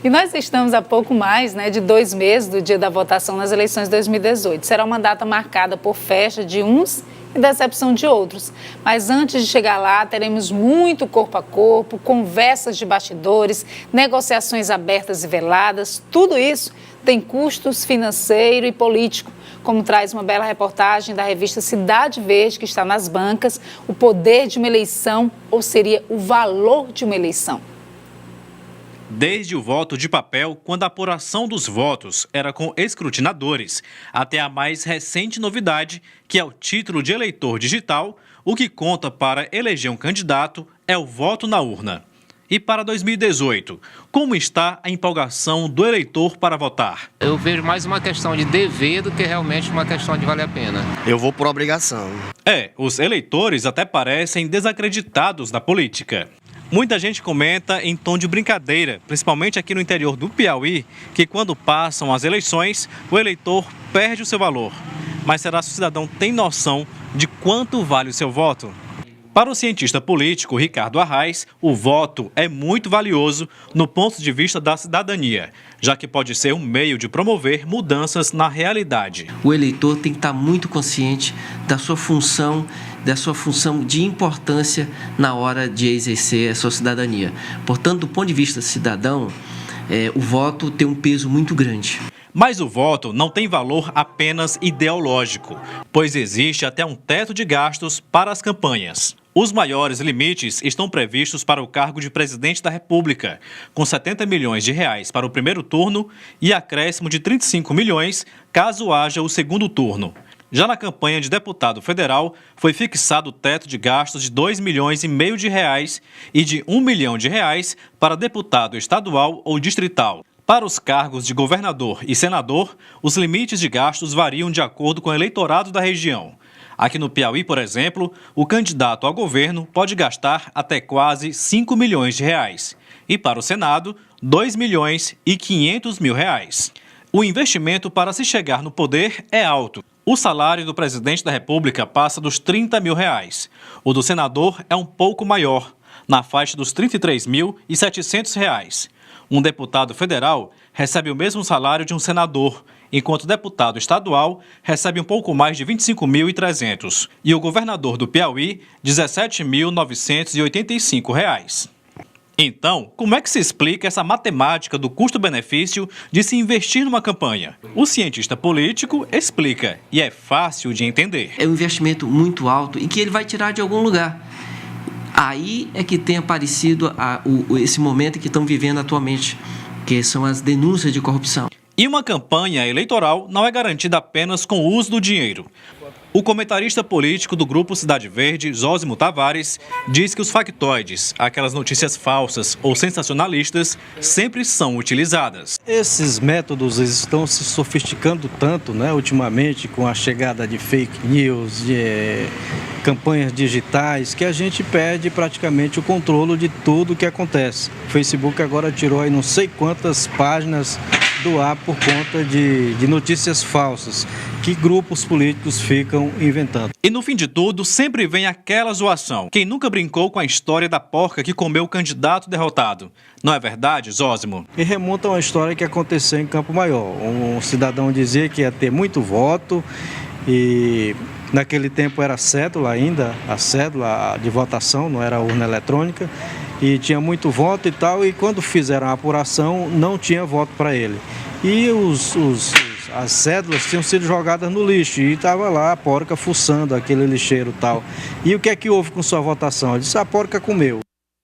E nós estamos a pouco mais de 2 meses do dia da votação nas eleições de 2018. Será uma data marcada por festa de uns e decepção de outros. Mas antes de chegar lá, teremos muito corpo a corpo, conversas de bastidores, negociações abertas e veladas. Tudo isso tem custos financeiro e político, como traz uma bela reportagem da revista Cidade Verde, que está nas bancas, o poder de uma eleição, ou seria o valor de uma eleição. Desde o voto de papel, quando a apuração dos votos era com escrutinadores, até a mais recente novidade, que é o título de eleitor digital, o que conta para eleger um candidato é o voto na urna. E para 2018, como está a empolgação do eleitor para votar? Eu vejo mais uma questão de dever do que realmente uma questão de valer a pena. Eu vou por obrigação. Os eleitores até parecem desacreditados na política. Muita gente comenta em tom de brincadeira, principalmente aqui no interior do Piauí, que quando passam as eleições, o eleitor perde o seu valor. Mas será que o cidadão tem noção de quanto vale o seu voto? Para o cientista político Ricardo Arraes, o voto é muito valioso no ponto de vista da cidadania, já que pode ser um meio de promover mudanças na realidade. O eleitor tem que estar muito consciente da sua função de importância na hora de exercer a sua cidadania. Portanto, do ponto de vista cidadão, o voto tem um peso muito grande. Mas o voto não tem valor apenas ideológico, pois existe até um teto de gastos para as campanhas. Os maiores limites estão previstos para o cargo de presidente da República, com R$70 milhões para o primeiro turno e acréscimo de 35 milhões caso haja o segundo turno. Já na campanha de deputado federal, foi fixado o teto de gastos de R$2,5 milhões e de R$1 milhão para deputado estadual ou distrital. Para os cargos de governador e senador, os limites de gastos variam de acordo com o eleitorado da região. Aqui no Piauí, por exemplo, o candidato ao governo pode gastar até quase R$5 milhões. E para o Senado, R$2,5 milhões. O investimento para se chegar no poder é alto. O salário do presidente da República passa dos R$30 mil. O do senador é um pouco maior, na faixa dos R$ 33.700. Um deputado federal recebe o mesmo salário de um senador, enquanto o deputado estadual recebe um pouco mais de R$ 25.300 e o governador do Piauí, R$ 17.985. Então, como é que se explica essa matemática do custo-benefício de se investir numa campanha? O cientista político explica, e é fácil de entender. É um investimento muito alto e que ele vai tirar de algum lugar. Aí é que tem aparecido esse momento que estão vivendo atualmente, que são as denúncias de corrupção. E uma campanha eleitoral não é garantida apenas com o uso do dinheiro. O comentarista político do Grupo Cidade Verde, Zósimo Tavares, diz que os factoides, aquelas notícias falsas ou sensacionalistas, sempre são utilizadas. Esses métodos estão se sofisticando tanto, ultimamente, com a chegada de fake news, de campanhas digitais, que a gente perde praticamente o controle de tudo o que acontece. O Facebook agora tirou aí não sei quantas páginas do ar por conta de notícias falsas que grupos políticos ficam inventando. E no fim de tudo, sempre vem aquela zoação. Quem nunca brincou com a história da porca que comeu o candidato derrotado? Não é verdade, Zósimo? E remonta a uma história que aconteceu em Campo Maior. Um cidadão dizia que ia ter muito voto e naquele tempo era cédula ainda, a cédula de votação, não era urna eletrônica, e tinha muito voto e tal, e quando fizeram a apuração não tinha voto para ele. E as cédulas tinham sido jogadas no lixo e estava lá a porca fuçando aquele lixeiro e tal. E o que é que houve com sua votação? Ele disse, a porca comeu.